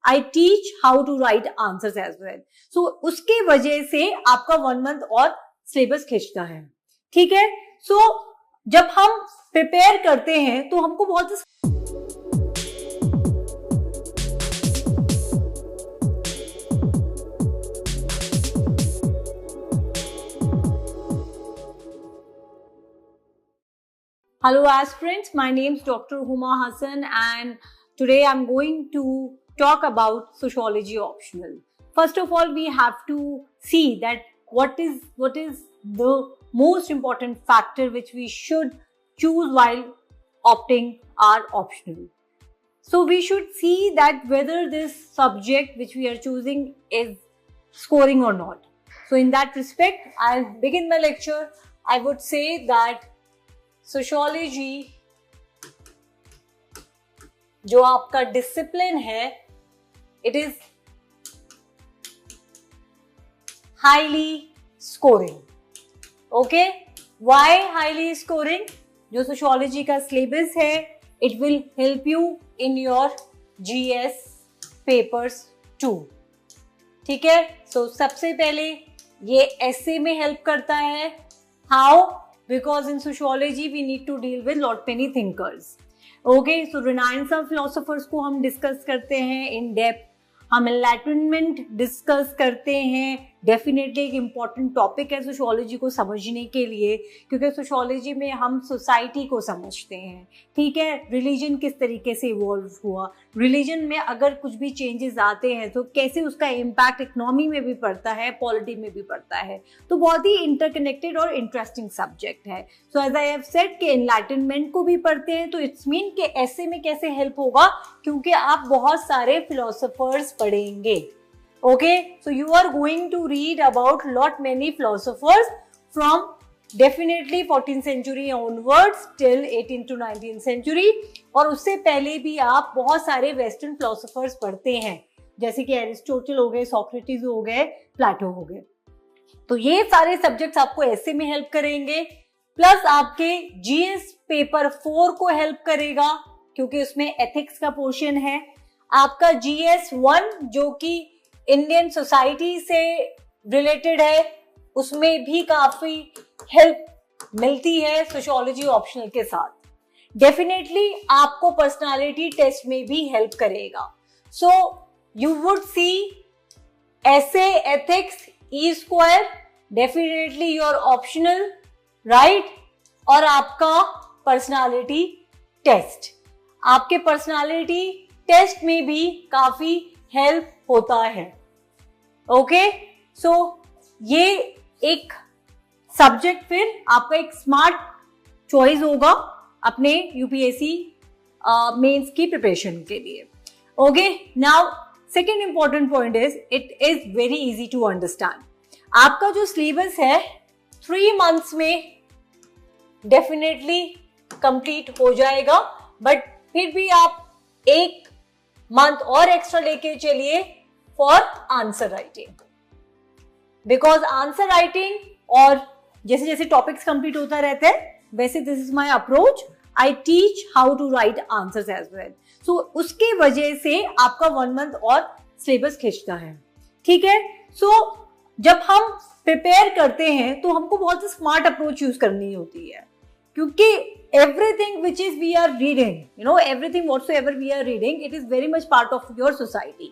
I teach how to write answers as well. So उसके वजह से आपका 1 month और सिलेबस खींचता है, ठीक है। सो जब हम प्रिपेयर करते हैं तो हमको बहुत Hello aspirants, my name is Dr. Huma Hassan and today I'm going to talk about sociology optional. First of all, we have to see that what is the most important factor which we should choose while opting our optional. So we should see that whether this subject which we are choosing is scoring or not. So in that respect, I'll begin my lecture. I would say that sociology जो आपका discipline है, it is highly scoring. Okay, why highly scoring? जो sociology का syllabus है, it will help you in your GS papers 2. ठीक है. सो सबसे पहले ये एसे में हेल्प करता है. How? Because in sociology we need to deal with lot many thinkers. Okay, so Renaissance of philosophers को हम डिस्कस करते हैं इन डेप्थ, हम एनलाइटनमेंट डिस्कस करते हैं. डेफिनेटली एक इम्पॉर्टेंट टॉपिक है सोशियोलॉजी को समझने के लिए, क्योंकि सोशियोलॉजी में हम सोसाइटी को समझते हैं. ठीक है, रिलीजन किस तरीके से इवॉल्व हुआ, रिलीजन में अगर कुछ भी चेंजेस आते हैं तो कैसे उसका इम्पैक्ट इकोनॉमी में भी पड़ता है, पॉलिटी में भी पड़ता है. तो बहुत ही इंटरकनेक्टेड और इंटरेस्टिंग सब्जेक्ट है. So as I have said कि एनलाइटनमेंट को भी पढ़ते हैं, तो इट्स मीन कि ऐसे में कैसे हेल्प होगा, क्योंकि आप बहुत सारे फिलोसोफर्स पढ़ेंगे. Okay, so you are going to read about lot many philosophers from definitely 14th century onwards till 18th to 19th century, और उससे पहले भी आप बहुत सारे वेस्टर्न फिलोसोफर्स पढ़ते हैं, जैसे कि एरिस्टोटल हो गए, सोक्रेटिस हो गए, प्लेटो हो गए. तो ये सारे सब्जेक्ट्स आपको ऐसे में हेल्प करेंगे, प्लस आपके जीएस पेपर 4 को हेल्प करेगा, क्योंकि उसमें एथिक्स का पोर्शन है. आपका जीएस 1 जो कि इंडियन सोसाइटी से रिलेटेड है, उसमें भी काफी हेल्प मिलती है सोशियोलॉजी ऑप्शनल के साथ. डेफिनेटली आपको पर्सनालिटी टेस्ट में भी हेल्प करेगा. So you would see essay, ethics, E square, definitely your optional, right, और आपका पर्सनालिटी टेस्ट. आपके पर्सनालिटी टेस्ट में भी काफी हेल्प होता है. ओके, सो ये एक सब्जेक्ट फिर आपका एक स्मार्ट चॉइस होगा अपने यूपीएससी मेंस की प्रिपरेशन के लिए. Okay, now second important point is it is very easy to understand. आपका जो सिलेबस है 3 months में डेफिनेटली कंप्लीट हो जाएगा, बट फिर भी आप 1 month और एक्स्ट्रा लेके चलिए for answer writing, because answer writing और जैसे जैसे टॉपिक्स कंप्लीट होता रहता है, वैसे this is my approach. I teach how to write answers as well. So उसके वजह से आपका 1 month और सिलेबस खींचता है. ठीक है. सो जब हम प्रिपेयर करते हैं तो हमको बहुत स्मार्ट अप्रोच यूज करनी होती है, क्योंकि everything which is we are reading, you know, everything whatsoever we are reading, it is very much part of your society.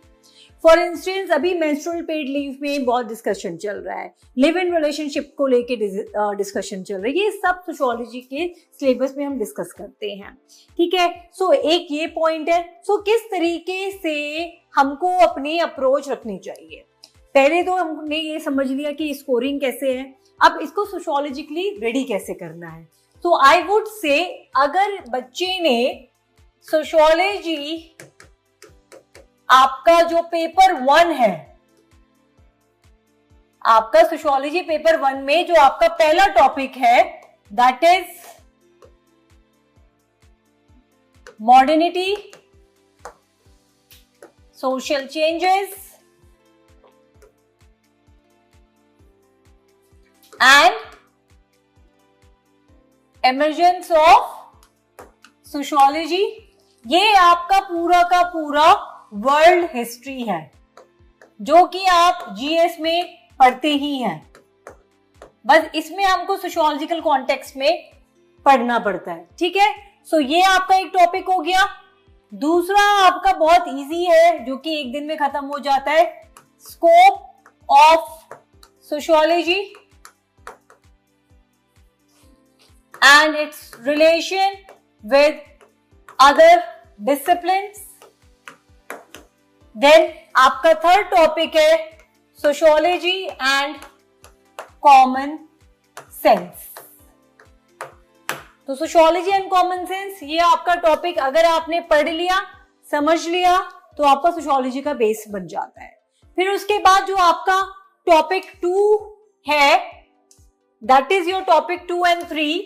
For instance, अभी menstrual paid leave में बहुत डिस्कशन चल रहा है, लिव इन रिलेशनशिप को लेके डिस्कशन चल रही है. ये सब सोशियोलॉजी के सिलेबस में हम डिस्कस करते हैं. ठीक है. सो एक ये पॉइंट है. सो किस तरीके से हमको अपनी अप्रोच रखनी चाहिए. पहले तो हमने ये समझ लिया कि स्कोरिंग कैसे है, अब इसको सोशियोलॉजिकली रेडी कैसे करना है. तो आई वुड से अगर बच्चे ने सोशियोलॉजी आपका जो पेपर 1 है, आपका सोशियोलॉजी पेपर 1 में जो आपका पहला टॉपिक है, that is modernity, social changes and emergence of sociology, ये आपका पूरा का पूरा वर्ल्ड हिस्ट्री है, जो कि आप जीएस में पढ़ते ही हैं, बस इसमें हमको सोशियोलॉजिकल कॉन्टेक्स्ट में पढ़ना पड़ता है, ठीक है। सो ये आपका एक टॉपिक हो गया। दूसरा आपका बहुत इजी है, जो कि एक दिन में खत्म हो जाता है, scope of sociology and its relation with other disciplines. Then आपका थर्ड टॉपिक है सोशियोलॉजी एंड कॉमन सेंस। तो सोशियोलॉजी एंड कॉमन सेंस, ये आपका टॉपिक अगर आपने पढ़ लिया, समझ लिया, तो आपका सोशियोलॉजी का बेस बन जाता है। फिर उसके बाद जो आपका टॉपिक 2 है, that is your topic 2 and 3।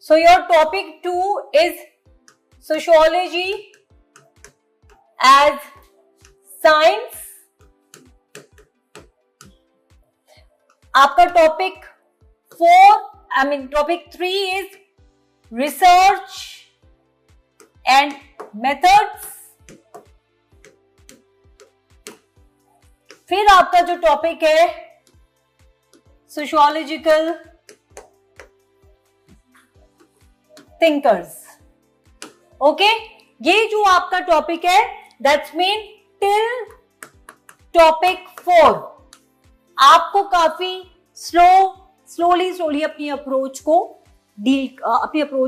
So your topic 2 is sociology as science. आपका topic 3 is research and methods. फिर आपका जो टॉपिक है सोशियोलॉजिकल थिंकर्स। ओके, ये जो आपका टॉपिक है, दैट्स मीन टिल टॉपिक 4 आपको काफी स्लोली अपनी अप्रोच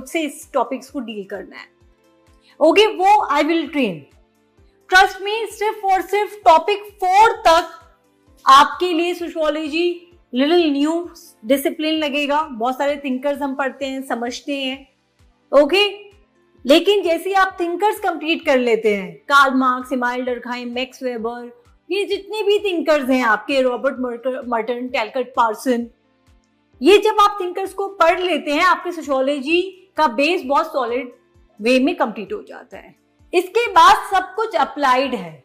से इस टॉपिक्स को डील करना है। ओके, वो I will train, trust me. सिर्फ और सिर्फ टॉपिक 4 तक आपके लिए सोशियोलॉजी लिटिल न्यू डिसिप्लिन लगेगा। बहुत सारे थिंकर्स हम पढ़ते हैं, समझते हैं, ओके। लेकिन जैसे आप थिंकर्स कंप्लीट कर लेते हैं, Karl Marx, Emmanuel Durkheim, Max Weber, ये जितने भी थिंकर्स हैं आपके, रॉबर्ट मर्टन, टैलकट पार्सन, ये जब आप थिंकर्स को पढ़ लेते हैं, आपके सोशियोलॉजी का बेस बहुत सॉलिड वे में कंप्लीट हो जाता है। इसके बाद सब कुछ अप्लाइड है।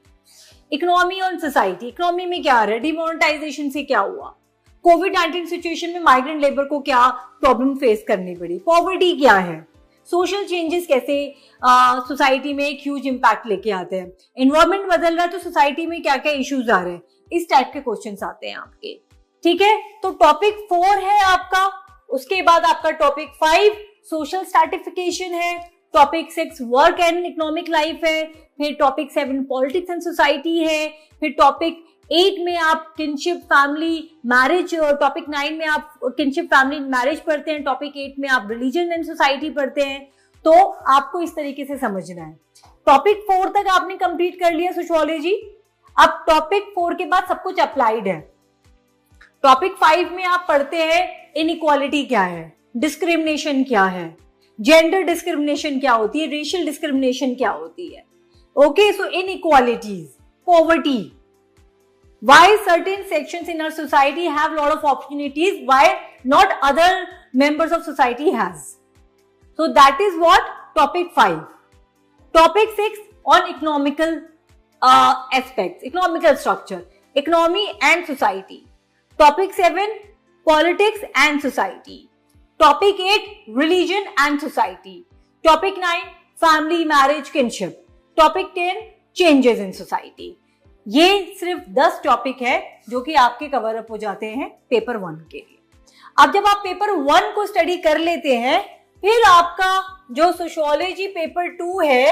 इकोनॉमी और सोसाइटी, इकोनॉमी में क्या आ रहा है, डिमोनेटाइजेशन से क्या हुआ, कोविड-19 सिचुएशन में माइग्रेंट लेबर को क्या प्रॉब्लम फेस करनी पड़ी, पॉवर्टी क्या है, सोशल चेंजेस कैसे सोसाइटी में एक ह्यूज इंपैक्ट लेके आते हैं, एनवायरमेंट बदल रहा है तो सोसाइटी में क्या क्या इश्यूज आ रहे हैं, इस टाइप के क्वेश्चंस आते हैं आपके, ठीक है। तो टॉपिक 4 है आपका। उसके बाद आपका टॉपिक 5 सोशल स्ट्रैटिफिकेशन है, topic 6 work and economic life है, फिर टॉपिक 7 पॉलिटिक्स एंड सोसाइटी है, फिर टॉपिक 8 में आप किनशिप फैमिली मैरिज, टॉपिक 9 में आप किनशिप फैमिली मैरिज पढ़ते हैं, टॉपिक 8 में आप रिलीजन एंड सोसाइटी पढ़ते हैं। तो आपको इस तरीके से समझना है। टॉपिक 4 तक आपने कंप्लीट कर लिया सोशियोलॉजी। अब टॉपिक 4 के बाद सब कुछ अप्लाइड है। टॉपिक 5 में आप पढ़ते हैं इनइक्वालिटी क्या है, डिस्क्रिमिनेशन क्या है, जेंडर डिस्क्रिमिनेशन क्या होती है, रेशियल डिस्क्रिमिनेशन क्या होती है। Okay, so inequalities, poverty, why certain sections in our society have lot of opportunities, why not other members of society has. So that is what topic 5. Topic 6 on economical aspects, economical structure, economy and society. Topic 7 politics and society. Topic 8 religion and society. Topic 9 family, marriage, kinship. Topic 10 changes in society. ये सिर्फ 10 topic है जो कि आपके cover up हो जाते हैं paper 1 के लिए। अब जब आप पेपर 1 को स्टडी कर लेते हैं, फिर आपका जो सोशियोलॉजी पेपर 2 है,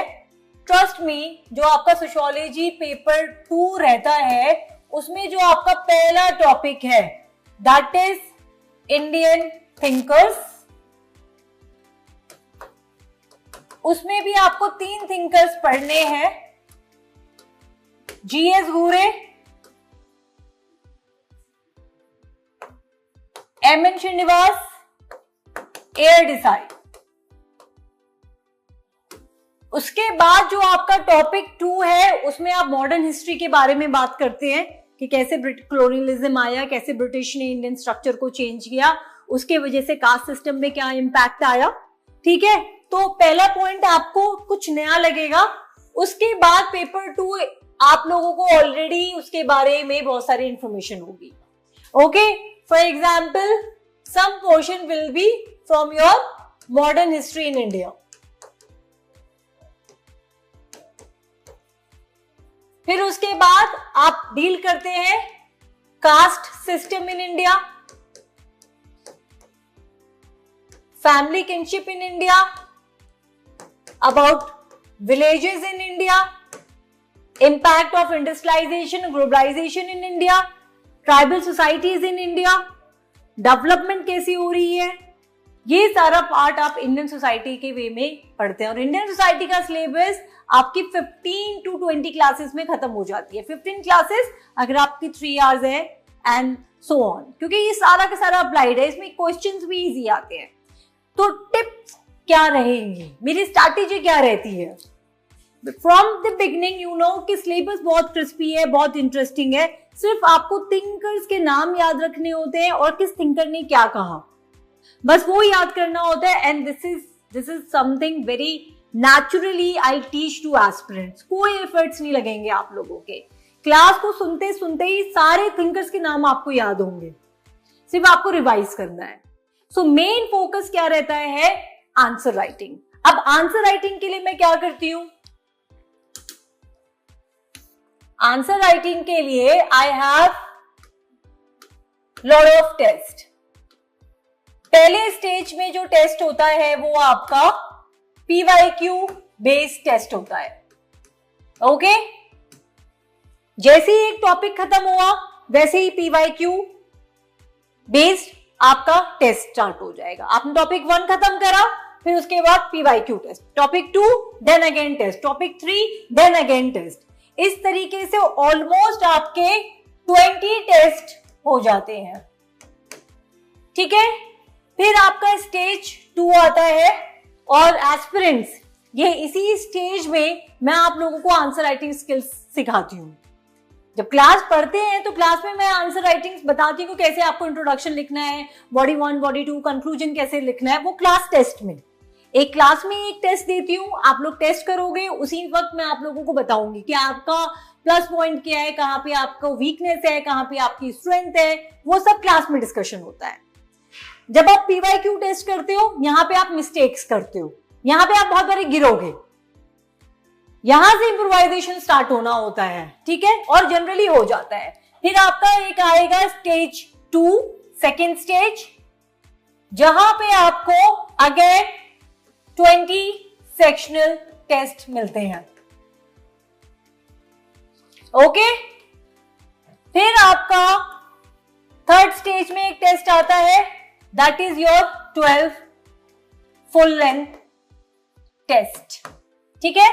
ट्रस्ट मी, जो आपका सोशियोलॉजी पेपर 2 रहता है, उसमें जो आपका पहला टॉपिक है, दैट इज इंडियन थिंकर्स। उसमें भी आपको 3 थिंकर्स पढ़ने हैं, जीएस घूरे, एमएन श्रीनिवास, एयर डिसाइड। उसके बाद जो आपका टॉपिक 2 है, उसमें आप मॉडर्न हिस्ट्री के बारे में बात करते हैं कि कैसे कॉलोनियलिज्म आया, कैसे ब्रिटिश ने इंडियन स्ट्रक्चर को चेंज किया, उसके वजह से कास्ट सिस्टम में क्या इंपैक्ट आया, ठीक है। तो पहला पॉइंट आपको कुछ नया लगेगा। उसके बाद पेपर 2 आप लोगों को ऑलरेडी उसके बारे में बहुत सारी इंफॉर्मेशन होगी। ओके, फॉर फिर उसके बाद आप डील करते हैं caste system in India, family kinship in India, about villages in India, impact of industrialization and globalization in India, tribal societies in India, development कैसी हो रही है, ये सारा पार्ट आप इंडियन सोसाइटी के वे में पढ़ते हैं। और इंडियन सोसाइटी का सिलेबस आपकी 15 to 20 क्लासेस में खत्म हो जाती है। 15 क्लासेस अगर आपकी 3 आवर्स है एंड सो ऑन, क्योंकि ये सारा का सारा अप्लाइड है, इसमें क्वेश्चंस भी इजी आते हैं। तो टिप्स क्या रहेंगी, मेरी स्ट्रैटेजी क्या रहती है? From the beginning you know कि सिलेबस बहुत क्रिस्पी है, बहुत इंटरेस्टिंग है, सिर्फ आपको थिंकर्स के नाम याद रखने होते हैं और किस थिंकर ने क्या कहा, बस वो याद करना होता है। And this is something very naturally I teach two aspirants. कोई एफर्ट्स नहीं लगेंगे आप लोगों के, क्लास को सुनते सुनते ही सारे थिंकर्स के नाम आपको याद होंगे, सिर्फ आपको रिवाइज करना है। सो मेन फोकस क्या रहता है? Answer writing. अब आंसर राइटिंग के लिए मैं क्या करती हूं? आंसर राइटिंग के लिए I have lot of test. पहले स्टेज में जो टेस्ट होता है वो आपका PYQ बेस्ड टेस्ट होता है। ओके, जैसे ही एक टॉपिक खत्म हुआ वैसे ही PYQ बेस्ड आपका टेस्ट स्टार्ट हो जाएगा। आपने टॉपिक 1 खत्म करा, फिर उसके बाद PYQ test, topic 2 then again test, topic 3 then again test. इस तरीके से ऑलमोस्ट आपके 20 टेस्ट हो जाते हैं। ठीक है, फिर आपका स्टेज 2 आता है और एस्पिरेंट्स, ये इसी स्टेज में मैं आप लोगों को आंसर राइटिंग स्किल्स सिखाती हूँ। जब क्लास पढ़ते हैं तो क्लास में मैं आंसर राइटिंग बताती हूँ कैसे आपको इंट्रोडक्शन लिखना है, बॉडी 1 बॉडी 2 कंक्लूजन कैसे लिखना है, वो क्लास टेस्ट में। एक क्लास में एक टेस्ट देती हूँ, आप लोग टेस्ट करोगे, उसी वक्त मैं आप लोगों को बताऊंगी कि आपका प्लस पॉइंट क्या है, कहाँ पे आपका वीकनेस है, कहाँ पे आपकी स्ट्रेंथ है, वो सब क्लास में डिस्कशन होता है। जब आप PYQ टेस्ट करते हो, यहाँ पे आप मिस्टेक्स करते हो, यहाँ पे आप बहुत बारी गिरोगे, यहां से इंप्रोवाइजेशन स्टार्ट होना होता है। ठीक है, और जनरली हो जाता है। फिर आपका एक आएगा स्टेज 2, सेकेंड स्टेज, जहां पे आपको अगेन 20 सेक्शनल टेस्ट मिलते हैं। ओके, फिर आपका थर्ड स्टेज में एक टेस्ट आता है, that is your 12 full length test. ठीक है,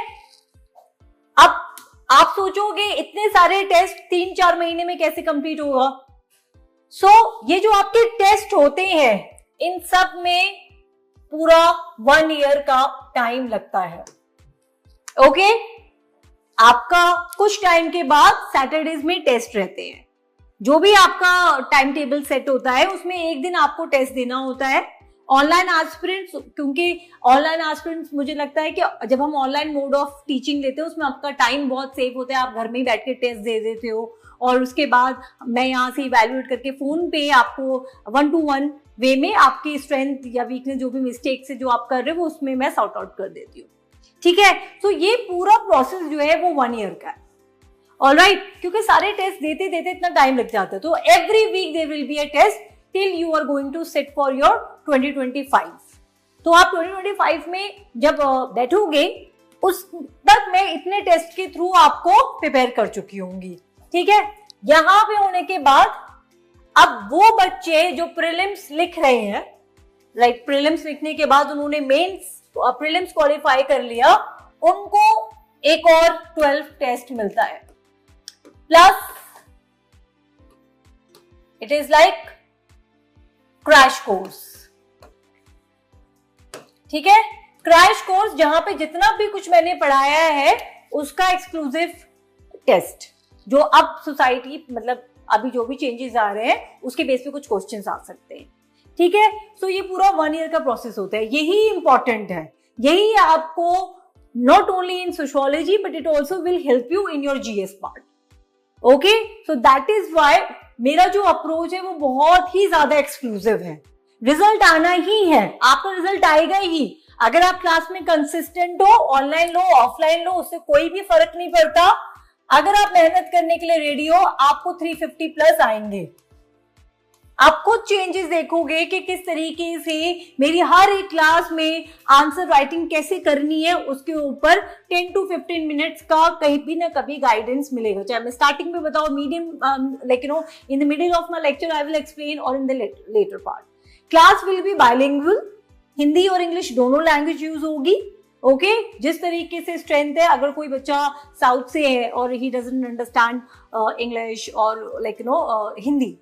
अब आप सोचोगे इतने सारे टेस्ट 3-4 महीने में कैसे कंप्लीट होगा? ये जो आपके टेस्ट होते हैं, इन सब में पूरा 1 ईयर का टाइम लगता है। ओके, आपका कुछ टाइम के बाद सैटरडेज में टेस्ट रहते हैं। जो भी आपका टाइम टेबल सेट होता है उसमें एक दिन आपको टेस्ट देना होता है। ऑनलाइन एस्पिरेंट्स, क्योंकि ऑनलाइन एस्पिरेंट्स मुझे लगता है कि जब हम ऑनलाइन मोड ऑफ टीचिंग लेते हैं उसमें आपका टाइम बहुत सेव होता है, आप घर में ही बैठ के टेस्ट दे देते हो और उसके बाद मैं यहाँ से इवैल्यूएट करके फोन पे आपको 1-to-1 वे में आपकी स्ट्रेंथ या वीकनेस जो भी मिस्टेक्स है जो आप कर रहे हो वो उसमें मैं सॉर्ट आउट कर देती हूँ। ठीक है, तो ये पूरा प्रोसेस जो है वो 1 ईयर का है। ऑलराइट, क्योंकि सारे टेस्ट देते देते इतना टाइम लग जाता है, तो every week there will be a test till you are going to sit for your 2025। तो आप 2025 में जब बैठोगे उस तक मैं इतने टेस्ट के थ्रू आपको प्रिपेयर कर चुकी होंगी। ठीक है, यहां पे होने के बाद अब वो बच्चे जो प्रीलिम्स लिख रहे हैं, लाइक प्रीलिम्स लिखने के बाद उन्होंने मेंस प्रीलिम्स क्वालिफाई कर लिया, उनको एक और 12 टेस्ट मिलता है, plus it is like crash course. ठीक है, क्रैश कोर्स जहां पे जितना भी कुछ मैंने पढ़ाया है उसका एक्सक्लूसिव टेस्ट, जो अब सोसाइटी मतलब अभी जो भी चेंजेस आ रहे हैं उसके बेस पे कुछ क्वेश्चंस आ सकते हैं। ठीक है, सो ये पूरा 1 ईयर का प्रोसेस होता है, यही इंपॉर्टेंट है, यही आपको not only in sociology but it also will help you in your GS part. Okay, so that is why मेरा जो अप्रोच है वो बहुत ही ज्यादा एक्सक्लूसिव है। रिजल्ट आना ही है, आपका रिजल्ट आएगा ही। अगर आप क्लास में कंसिस्टेंट हो, ऑनलाइन लो ऑफलाइन लो, उससे कोई भी फर्क नहीं पड़ता। अगर आप मेहनत करने के लिए रेडी हो, आपको 350 प्लस आएंगे। आप कुछ चेंजेस देखोगे कि किस तरीके से मेरी हर एक क्लास में आंसर राइटिंग कैसे करनी है, उसके ऊपर 10 to 15 मिनट्स का कहीं भी ना कभी गाइडेंस मिलेगा। चाहे मैं स्टार्टिंग में बताऊं, medium like you know in the middle of my lecture I will explain, और in the latter part. Class will be bilingual, Hindi और इंग्लिश दोनों लैंग्वेज यूज होगी। ओके जिस तरीके से स्ट्रेंथ है, अगर कोई बच्चा साउथ से है और ही डजंट अंडरस्टैंड इंग्लिश और लाइक यू नो हिंदी,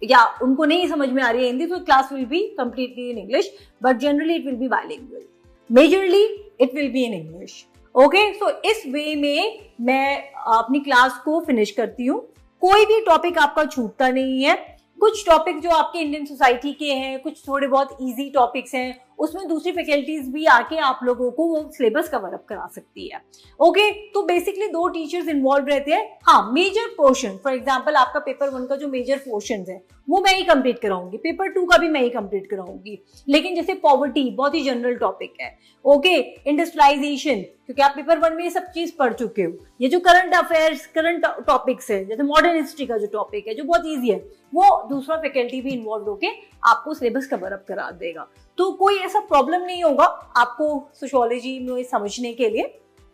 या उनको नहीं समझ में आ रही है हिंदी, तो class will be completely in English, but generally it will be bilingual, majorly it will be in English. Okay so इस वे में मैं अपनी क्लास को फिनिश करती हूँ। कोई भी टॉपिक आपका छूटता नहीं है। कुछ टॉपिक जो आपके इंडियन सोसाइटी के हैं, कुछ थोड़े बहुत इजी टॉपिक्स हैं, उसमें दूसरी फैकल्टीज भी आके आप लोगों को वो सिलेबस कवर अप करा सकती है। ओके तो बेसिकली 2 टीचर्स इन्वॉल्व रहते हैं। हाँ, मेजर पोर्शन, फॉर एग्जांपल आपका पेपर 1 का जो मेजर पोर्शन है वो मैं ही कंप्लीट कराऊंगी, पेपर 2 का भी मैं ही कंप्लीट कराऊंगी। लेकिन जैसे पॉवर्टी बहुत ही जनरल टॉपिक है, ओके इंडस्ट्रियलाइजेशन, क्योंकि आप पेपर 1 में ये सब चीज पढ़ चुके हो। ये जो करंट अफेयर्स, करंट टॉपिक्स है, जैसे मॉडर्न हिस्ट्री का जो टॉपिक है जो बहुत ईजी है, वो दूसरा फैकल्टी भी इन्वॉल्व होके आपको सिलेबस कवर अप करा देगा। तो कोई ऐसा प्रॉब्लम नहीं होगा आपको सोशियोलॉजी में समझने के लिए,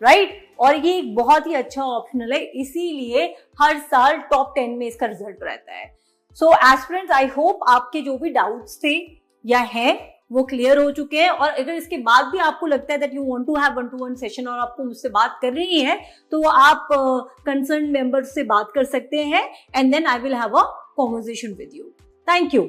राइट। और ये एक बहुत ही अच्छा ऑप्शनल है, इसीलिए हर साल टॉप 10 में इसका रिजल्ट रहता है। सो एस्पिरेंट्स, आई होप आपके जो भी डाउट्स थे या हैं वो क्लियर हो चुके हैं। और अगर इसके बाद भी आपको लगता है that you want to have 1-to-1 session और आपको मुझसे बात करनी है, तो आप कंसर्न मेंबर्स से बात कर सकते हैं, and then I will have a conversation with you. Thank you.